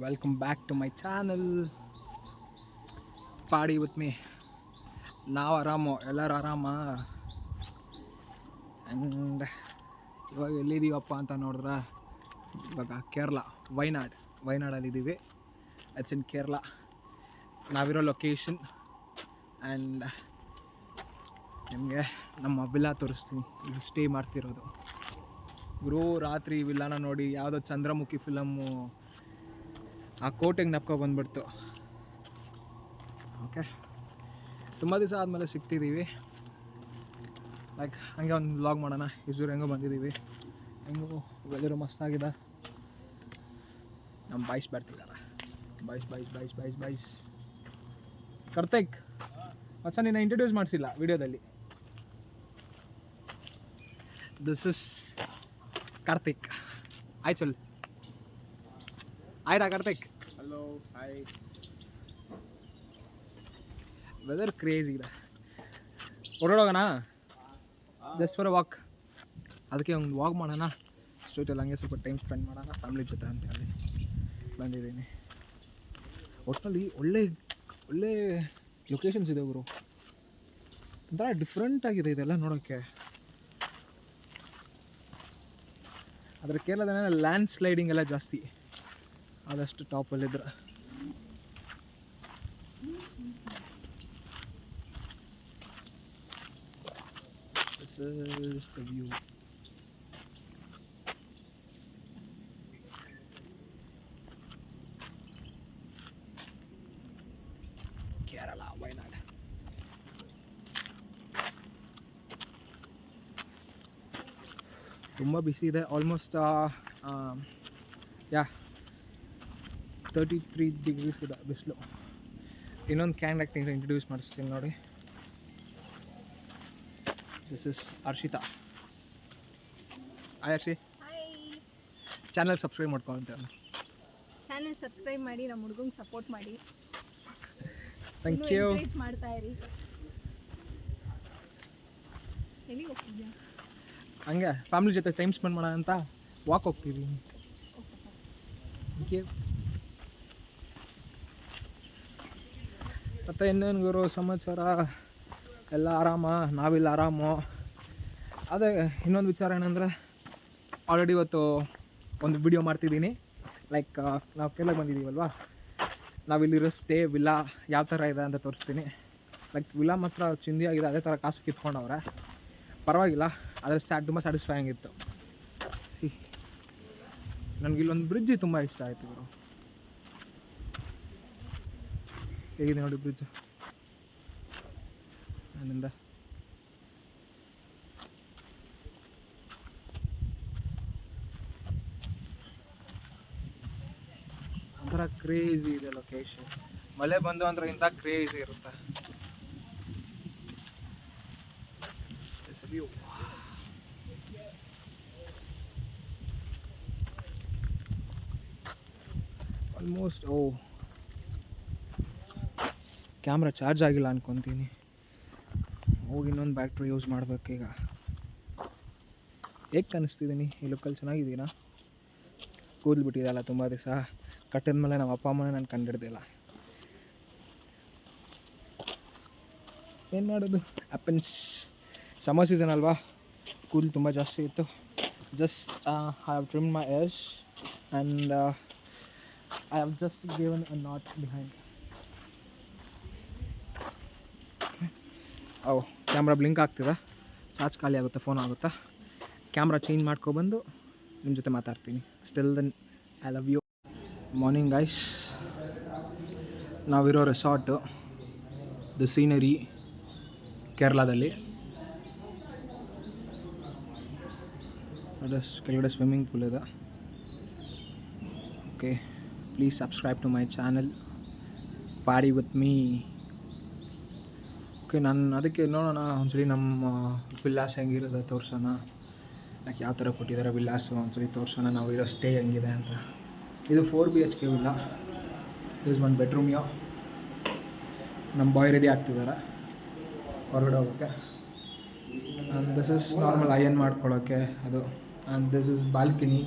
Welcome back to my channel. ಪಾಡಿ with me. ನಾವು ಆರಾಮು, ಎಲ್ಲರೂ ಆರಾಮ. ಆ್ಯಂಡ್ ಇವಾಗ ಎಲ್ಲಿದ್ದೀವಪ್ಪ ಅಂತ ನೋಡಿದ್ರೆ ಇವಾಗ ಕೇರಳ, ವೈನಾಡಲ್ಲಿದ್ದೀವಿ. It's in Kerala. ನಾವಿರೋ ಲೊಕೇಶನ್. ಆ್ಯಂಡ್ ನಿಮಗೆ ನಮ್ಮ ವಿಲ್ಲಾ ತೋರಿಸ್ತೀನಿ. ಇದು ಸ್ಟೇ ಮಾಡ್ತಿರೋದು ಗುರು. ರಾತ್ರಿ ವಿಲ್ಲಾನ ನೋಡಿ ಯಾವುದೋ ಚಂದ್ರಮುಖಿ ಫಿಲಮ್ಮು ಆ ಕೋಟೆಗೆ ನಪ್ಕೊ ಬಂದ್ಬಿಡ್ತು. ಓಕೆ, ತುಂಬ ದಿವಸ ಆದಮೇಲೆ ಸಿಗ್ತಿದ್ದೀವಿ. ಲೈಕ್ ಹಂಗೆ ಒಂದು ವ್ಲಾಗ್ ಮಾಡೋಣ. ಇಸೂರು ಹೆಂಗೋ ಬಂದಿದ್ದೀವಿ, ಹೆಂಗೋ ವೆದರು ಮಸ್ತಾಗಿದೆ. ನಮ್ಮ ಬಾಯ್ಸ್ ಬರ್ತಿದ್ದಾರೆ. ಬಾಯ್ಸ್ ಕಾರ್ತಿಕ್ ಮಚ್ಚ, ನಿನ್ನ ಇಂಟ್ರೊಡ್ಯೂಸ್ ಮಾಡಿಸಿಲ್ಲ ವಿಡಿಯೋದಲ್ಲಿ. This is Karthik. ಆಯ್ ಚಲ್ ಆಯ್ತಾ Karthik? Hello, hi. Weather crazy ಇದೆ. ಹೊರಡೋಗೋಣ ಜಸ್ಟ್ ಫಾರ್ ಅ ವಾಕ್. ಅದಕ್ಕೆ ಒಂದು ವಾಕ್ ಮಾಡೋಣ ಸ್ಟ್ರೀಟಲ್ಲಿ, ಹಂಗೆ ಸ್ವಲ್ಪ ಟೈಮ್ ಸ್ಪೆಂಡ್ ಮಾಡೋಣ ಫ್ಯಾಮಿಲಿ ಜೊತೆ ಅಂತೇಳಿ ಬಂದಿದ್ದೀನಿ. ಒಟ್ಟಿನಲ್ಲಿ ಒಳ್ಳೆ ಲೊಕೇಶನ್ಸ್ ಇದೆ ಗುರು. ಒಂಥರ ಡಿಫ್ರೆಂಟ್ ಆಗಿದೆ ಇದೆಲ್ಲ ನೋಡೋಕ್ಕೆ. ಆದರೆ ಕೇರಳದ ಲ್ಯಾಂಡ್ ಸ್ಲೈಡಿಂಗ್ ಎಲ್ಲ ಜಾಸ್ತಿ, ಆದಷ್ಟು ಟಾಪಲ್ಲಿದ್ರೆ. This is the view. Kerala, Wayanad. ತುಂಬ ಬಿಸಿ ಇದೆ. ಆಲ್ಮೋಸ್ಟ್ 33 ಡಿಗ್ರೀಸ್ ಇದೆ ಬಿಸಿಲು. ಇನ್ನೊಂದು ಕ್ಯಾನ್ ಆ್ಯಕ್ಟಿಂಗ್ ಇಂಟ್ರೊಡ್ಯೂಸ್ ಮಾಡಿಸ್ತೀನಿ ನೋಡಿ. This is Harshitha. Hi Harshi. Channel subscribe ಮಾಡ್ಕೊಂತ. ಚಾನಲ್ ಸಬ್ಸ್ಕ್ರೈಬ್ ಮಾಡಿ, ನಮ್ಮ ಹುಡುಗಂಗೆ ಸಪೋರ್ಟ್ ಮಾಡಿ. Thank you. ಮಾಡ್ತಾ ಇರಿ. ಎಲ್ಲಿಗೆ ಹೋಗ್ತಿದ್ಯಾ? ಹಂಗೆ ಫ್ಯಾಮಿಲಿ ಜೊತೆ ಟೈಮ್ ಸ್ಪೆಂಡ್ ಮಾಡೋಣ ಅಂತ ವಾಕ್ ಹೋಗ್ತಿದ್ದೀನಿ. Thank you. ಮತ್ತು ಇನ್ನೇನು ಗುರು ಸಮಾಚಾರ? ಎಲ್ಲ ಆರಾಮ, ನಾವಿಲ್ಲ ಆರಾಮು. ಅದೇ ಇನ್ನೊಂದು ವಿಚಾರ ಏನಂದರೆ, ಆಲ್ರೆಡಿ ಇವತ್ತು ಒಂದು ವಿಡಿಯೋ ಮಾಡ್ತಿದ್ದೀನಿ. ಲೈಕ್ ನಾವು ಕೇರಳಕ್ಕೆ ಬಂದಿದ್ದೀವಲ್ವ, ನಾವಿಲ್ಲಿರೋ ಸ್ಟೇ ವಿಲ್ಲಾ ಯಾವ ಥರ ಇದೆ ಅಂತ ತೋರಿಸ್ತೀನಿ. ಲೈಕ್ ವಿಲ್ಲಾ ಮಾತ್ರ ಚಿಂದಿ ಆಗಿದೆ, ಅದೇ ಥರ ಕಾಸು ಕಿತ್ಕೊಂಡವ್ರೆ. ಪರವಾಗಿಲ್ಲ, ಆದರೆ ತುಂಬ ಸ್ಯಾಟಿಸ್ಫೈಯಿಂಗ್ ಇತ್ತು. ನನಗಿಲ್ಲೊಂದು ಬ್ರಿಡ್ಜ್ ತುಂಬ ಇಷ್ಟ ಆಯಿತು ಗುರು. ಹೇಗಿದೆ ನೋಡಿ ಬ್ರಿಡ್ಜ್ ಅಲ್ಲಿಂದ. ಒಂಥರ ಕ್ರೇಜಿ ಇದೆ ಲೊಕೇಶನ್. ಮಳೆ ಬಂದು ಅಂದ್ರೆ ಇಂಥ ಕ್ರೇಜಿ ಇರುತ್ತೆ. View almost. ಕ್ಯಾಮ್ರಾ ಚಾರ್ಜ್ ಆಗಿಲ್ಲ ಅನ್ಕೊತೀನಿ. ಹೋಗಿ ಇನ್ನೊಂದು ಬ್ಯಾಟ್ರಿ ಯೂಸ್ ಮಾಡಬೇಕೀಗ. ಹೇಗೆ ಕಾಣಿಸ್ತಿದ್ದೀನಿ ಈ ಲುಕ್ಕಲ್ಲಿ? ಚೆನ್ನಾಗಿದ್ದೀನಾ? ಕೂದಲು ಬಿಟ್ಟಿದ್ದಲ್ಲ ತುಂಬ ದಿವಸ. ಕಟ್ಟಿದ ಮೇಲೆ ನಮ್ಮ ಅಪ್ಪ ಅಮ್ಮನೇ ನಾನು ಕಂಡಿಡ್ದಿಲ್ಲ. ಏನು ಮಾಡೋದು, ಆ್ಯಪನ್ಸ್. ಸಮ್ಮರ್ ಸೀಸನ್ ಅಲ್ವಾ, ಕೂದಲು ತುಂಬ ಜಾಸ್ತಿ ಇತ್ತು. Just I have trimmed my hairs and I have just given a knot behind. Camera blink ಆಗ್ತಿದೆ. ಚಾರ್ಜ್ ಖಾಲಿ ಆಗುತ್ತೆ, ಫೋನ್ ಆಗುತ್ತಾ. ಕ್ಯಾಮ್ರಾ ಚೇಂಜ್ ಮಾಡ್ಕೊಬಂದು ನಿಮ್ಮ ಜೊತೆ ಮಾತಾಡ್ತೀನಿ. Still then I love you. Morning guys, ನಾವಿರೋ ರೆಸಾರ್ಟು ದ ಸೀನರಿ ಕೇರಳದಲ್ಲಿ. ಕೆಳಗಡೆ ಸ್ವಿಮ್ಮಿಂಗ್ ಪೂಲ್ ಇದೆ. Okay, please subscribe to my channel ಪಾಡಿ ವಿತ್ ಮೀ. ಓಕೆ, ನಾನು ಅದಕ್ಕೆ ನೋಡೋಣ ಒಂದ್ಸರಿ ನಮ್ಮ ವಿಲ್ಲಾಸ್ ಹೆಂಗಿರೋದು ತೋರ್ಸೋಣ. ಯಾಕೆ ಯಾವ ಥರ ಕೊಟ್ಟಿದ್ದಾರೆ ವಿಲ್ಲಾಸು ಒಂದ್ಸರಿ ತೋರ್ಸೋಣ. ನಾವು ಇರೋ ಸ್ಟೇ ಹೆಂಗಿದೆ ಅಂತ. ಇದು 4 BHK ವಿಲ್ಲ. This 1 bedroom. ನಮ್ಮ ಬಾಯ್ ರೆಡಿ ಆಗ್ತಿದ್ದಾರೆ ಹೊರಗಡೆ ಹೋಗೋಕ್ಕೆ. And this is normal iron ಮಾಡ್ಕೊಳ್ಳೋಕ್ಕೆ ಅದು. And this is balcony,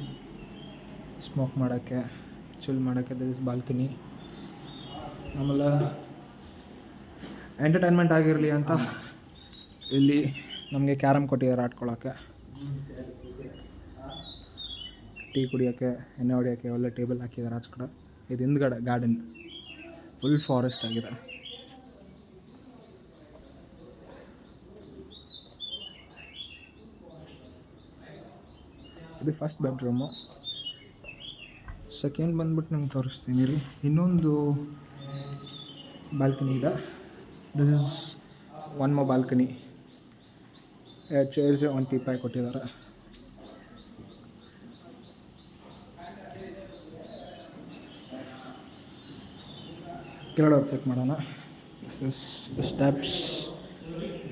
smoke ಮಾಡೋಕ್ಕೆ ಚಿಲ್ ಮಾಡೋಕ್ಕೆ ದಿಸ್ ಬಾಲ್ಕನಿ. ಆಮೇಲೆ ಎಂಟರ್ಟೈನ್ಮೆಂಟ್ ಆಗಿರಲಿ ಅಂತ ಇಲ್ಲಿ ನಮಗೆ ಕ್ಯಾರಮ್ ಕೊಟ್ಟಿದ್ದಾರೆ ಆಡ್ಕೊಳ್ಳೋಕ್ಕೆ, ಟೀ ಕುಡಿಯೋಕ್ಕೆ, ಎಣ್ಣೆ ಹೊಡಿಯೋಕ್ಕೆ ಒಳ್ಳೆ ಟೇಬಲ್ ಹಾಕಿದ್ದಾರೆ ಆಚೆ ಕಡೆ. ಇದು ಹಿಂದ್ಗಡೆ ಗಾರ್ಡನ್ ಫುಲ್ ಫಾರೆಸ್ಟ್ ಆಗಿದೆ. ಇದು ಫಸ್ಟ್ ಬೆಡ್ರೂಮು. ಸೆಕೆಂಡ್ ಬಂದ್ಬಿಟ್ಟು ನಂಗೆ ತೋರಿಸ್ತೀನಿ ರೀ. ಇನ್ನೊಂದು ಬಾಲ್ಕನಿ ಇದೆ. This is one more balcony. Chairs ಒಂದು ಟೀಪಾಯ್ ಕೊಟ್ಟಿದ್ದಾರೆ. ಕೆಳಗಡೆ ಹೋಗಿ ಚೆಕ್ ಮಾಡೋಣ. ಸ್ಟೆಪ್ಸ್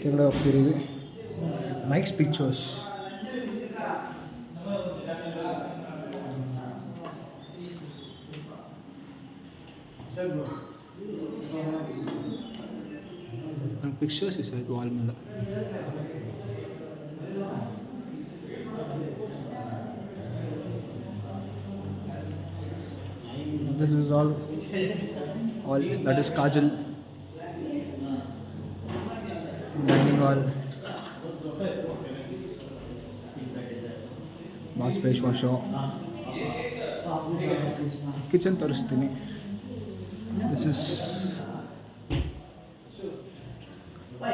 ಕೆಳಗಡೆ ಹೋಗ್ತಿದ್ದೀವಿ. Nice pictures. ನಂಗೆ ಪಿಕ್ಚರ್ಸ್ ಇಷ್ಟ ಆಯಿತು ವಾಲ್ ಮೇಲೆ. This is all that is Kajal. Dining hall. Mass face wash. Kitchen ತೋರಿಸ್ತೀನಿ. This is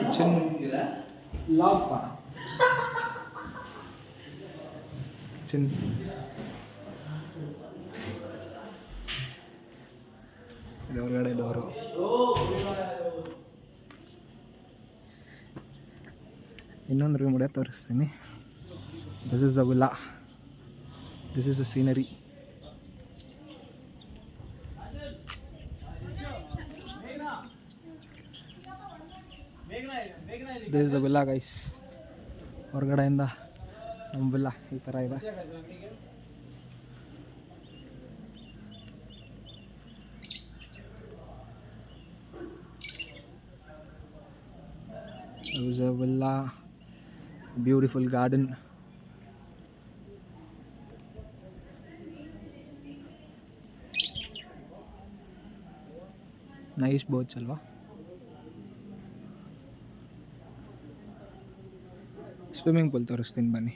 kitchen. Lava. Kitchen. ಇದು ಹೊರಗಡೆ ಡೋರು. ಇನ್ನೊಂದು ರೂಮ್ ಕೂಡ ತೋರಿಸ್ತೀನಿ. This is the villa. This is the scenery. This is the villa guys. ಹೊರಗಡೆಯಿಂದ ನಮ್ಮ villa ಈ ಥರ ಇದೆ. There is a villa, beautiful garden. Nice boats alva. Swimming pool ತೋರಿಸ್ತೀನಿ ಬನ್ನಿ.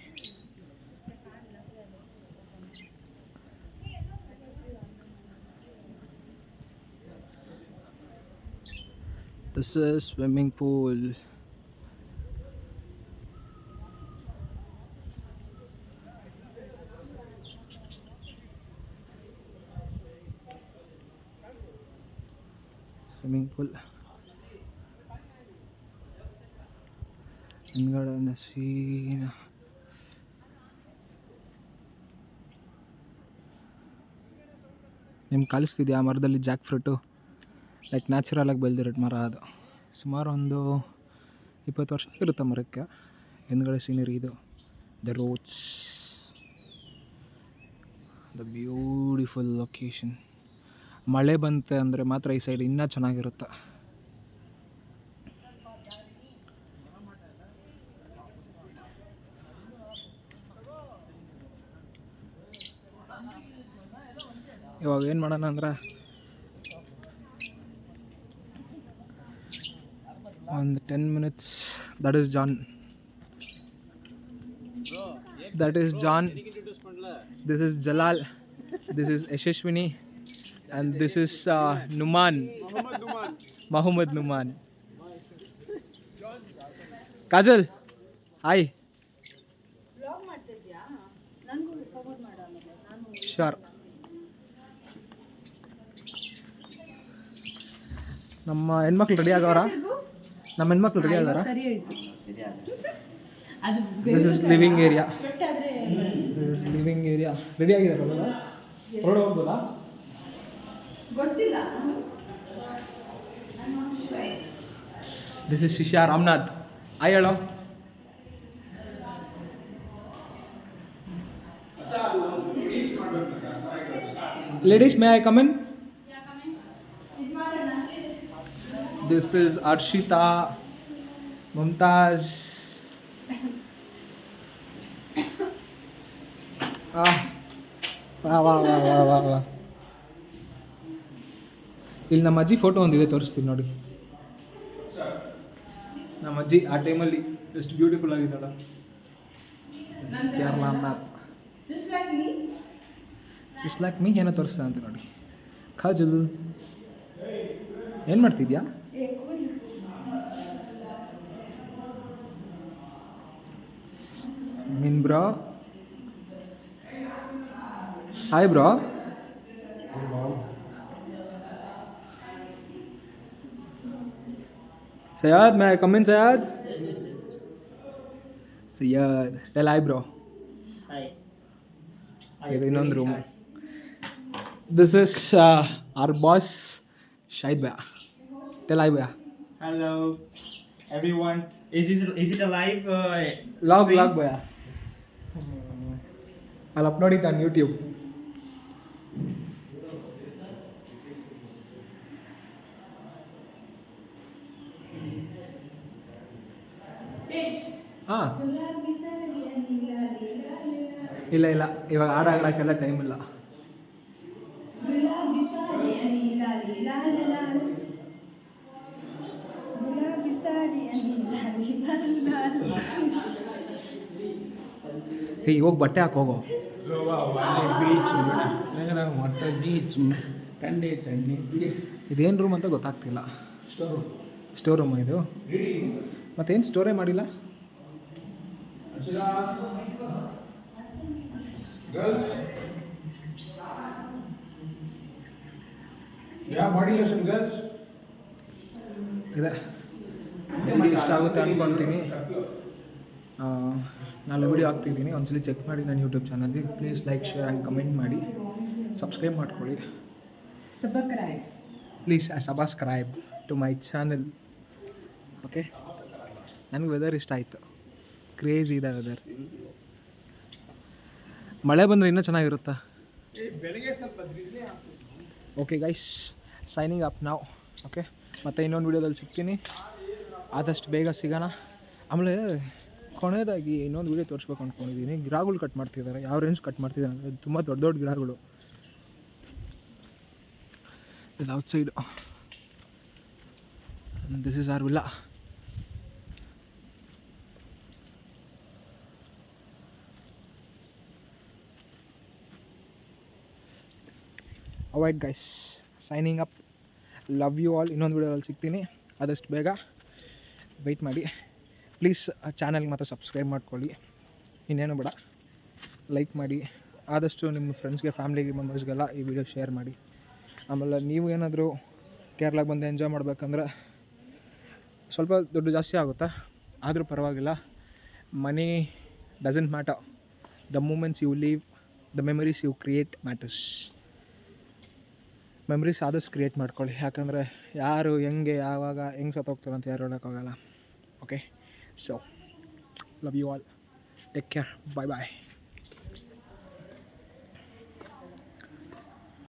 This is swimming pool. Swimming pool. ಹಿಂದ್ಗಡೆ ಒಂದು scene. ನಿಮ್ಗೆ ಕಾಣಿಸ್ತಿದೆಯಾ ಆ ಮರದಲ್ಲಿ ಜಾಕ್ ಫ್ರೂಟು? ಲೈಕ್ ನ್ಯಾಚುರಲಾಗಿ ಬೆಳೆದಿರೋ ಮರ ಅದು. ಸುಮಾರು ಒಂದು 20 ವರ್ಷ ಇರುತ್ತೆ ಮರಕ್ಕೆ. ಹಿಂದ್ಗಡೆ ಸೀನರಿ ಇದು. The roads, the beautiful location. ಮಳೆ ಬಂತೆ ಅಂದರೆ ಮಾತ್ರ ಈ ಸೈಡ್ ಇನ್ನೂ ಚೆನ್ನಾಗಿರುತ್ತೆ. ಇವಾಗ ಏನು ಮಾಡೋಣ ಅಂದರೆ ಒಂದು 10 minutes. That is John. That is John. This is Jalal. This is Yashashwini. And this is Numan. Muhammad Numan. Kajal. Hi. Sure. ನಮ್ಮ ಹೆಣ್ಮಕ್ಳು ರೆಡಿ ಆಗವ್ರಾ? ನಮ್ಮ ಹೆಣ್ಮಕ್ಳು ರೆಡಿ ಆಗಾರ? This is living area. This is living area. Ready ಆಗಿದೆ ಹೊರಗಡೆ ಹೋಗ್ಬೋದಾ? This is Shishya Ramanath. ಆಯ್ ಹೇಳೋ. Ladies, may I come in? This is Arshita, Mumtaz. Wow. ಇಲ್ಲಿ ನಮ್ಮ ಅಜ್ಜಿ ಫೋಟೋ ಒಂದಿದೆ, ತೋರಿಸ್ತೀನಿ ನೋಡಿ. ನಮ್ಮ ಅಜ್ಜಿ ಆ ಟೈಮಲ್ಲಿ ಎಷ್ಟು ಬ್ಯೂಟಿಫುಲ್ ಆಗಿದ್ದಾಳ. Kerala map. Just like me ಏನೋ ತೋರಿಸ್ತಾ ಅಂತ ನೋಡಿ. ಕಾಜಲ್ ಏನು ಮಾಡ್ತಿದ್ಯಾ? ಮಿನ್ bro, hi bro. Sayad, may I come in, Sayad? Sayad, tell hi, bro. Hi. This is another room. This is our boss, Shahid Bhaiya. Tell hi, Bhaiya. Hello, everyone. Is it a live? Log, stream? Bhaiya. I'll upload it on YouTube. ಹಾಂ, ಇಲ್ಲ ಇವಾಗ ಆಡೋಕ್ಕೆಲ್ಲ time ಇಲ್ಲ. ಹೋಗಿ ಬಟ್ಟೆ ಹಾಕಿ ಹೋಗೋ. ಇದೇನು room ಅಂತ ಗೊತ್ತಾಗ್ತಿಲ್ಲ. ಸ್ಟೋರ್ ರೂಮ್ ಇದು. ಮತ್ತೇನು ಸ್ಟೋರೇ ಮಾಡಿಲ್ಲ. ಇದೆ. ವಿಡಿಯೋ ಇಷ್ಟ ಆಗುತ್ತೆ ಅಂದ್ಕೊತೀನಿ. ನಾಳೆ ವಿಡಿಯೋ ಹಾಕ್ತಿದ್ದೀನಿ, ಒಂದ್ಸಲಿ ಚೆಕ್ ಮಾಡಿ ನನ್ನ ಯೂಟ್ಯೂಬ್ ಚಾನಲ್ಗೆ. Please like, share and comment ಮಾಡಿ, ಸಬ್ಸ್ಕ್ರೈಬ್ ಮಾಡ್ಕೊಳ್ಳಿ. Please subscribe to my channel. Okay, ನನಗೆ ವೆದರ್ ಇಷ್ಟ ಆಯಿತು. ಕ್ರೇಜಿ ಇದೆ ವೆದರ್. ಮಳೆ ಬಂದರೆ ಇನ್ನೂ ಚೆನ್ನಾಗಿರುತ್ತಾ? ಓಕೆ ಗೈಸ್, ಸೈನಿಂಗ್ ಅಪ್ ನಾವು. ಓಕೆ, ಮತ್ತು ಇನ್ನೊಂದು ವೀಡಿಯೋದಲ್ಲಿ ಸಿಗ್ತೀನಿ. ಆದಷ್ಟು ಬೇಗ ಸಿಗೋಣ. ಆಮೇಲೆ ಕೊನೆಯದಾಗಿ ಇನ್ನೊಂದು ವೀಡಿಯೋ ತೋರಿಸ್ಬೇಕು ಅಂದ್ಕೊಂಡಿದ್ದೀನಿ. ಗಿಡಗಳು ಕಟ್ ಮಾಡ್ತಿದ್ದಾರೆ. ಯಾವ ರೇಂಜ್ ಕಟ್ ಮಾಡ್ತಿದ್ದಾರೆ ಅಂದರೆ ತುಂಬ ದೊಡ್ಡ ದೊಡ್ಡ ಗಿಡಗಳು. ಇದು outside. This is our villa. Avoid guys, signing up. Love you all. ಇನ್ನೊಂದು ವೀಡಿಯೋದಲ್ಲಿ ಸಿಗ್ತೀನಿ. ಆದಷ್ಟು ಬೇಗ ವೆಯ್ಟ್ ಮಾಡಿ. ಪ್ಲೀಸ್ ಚಾನಲ್ಗೆ ಮಾತ್ರ ಸಬ್ಸ್ಕ್ರೈಬ್ ಮಾಡ್ಕೊಳ್ಳಿ. ಇನ್ನೇನು ಬೇಡ, ಲೈಕ್ ಮಾಡಿ. ಆದಷ್ಟು ನಿಮ್ಮ ಫ್ರೆಂಡ್ಸ್ಗೆ, ಫ್ಯಾಮಿಲಿಗೆ, ಮೆಂಬರ್ಸ್ಗೆಲ್ಲ ಈ ವಿಡಿಯೋ ಶೇರ್ ಮಾಡಿ. ಆಮೇಲೆ ನೀವು ಏನಾದರೂ ಕೇರಳಕ್ಕೆ ಬಂದು ಎಂಜಾಯ್ ಮಾಡಬೇಕಂದ್ರೆ ಸ್ವಲ್ಪ ದುಡ್ಡು ಜಾಸ್ತಿ ಆಗುತ್ತೆ, ಆದರೂ ಪರವಾಗಿಲ್ಲ. Money doesn't matter. The moments you leave, the memories you create matters. Memories ಆದಷ್ಟು ಕ್ರಿಯೇಟ್ ಮಾಡ್ಕೊಳ್ಳಿ. ಯಾಕಂದರೆ ಯಾರು ಹೆಂಗೆ ಯಾವಾಗ ಹೆಂಗೆ ಸತ್ತೋಗ್ತಾರೆ ಅಂತ ಯಾರು ಹೇಳೋಕ್ಕಾಗಲ್ಲ. Okay, so love you all. Take care. Bye bye.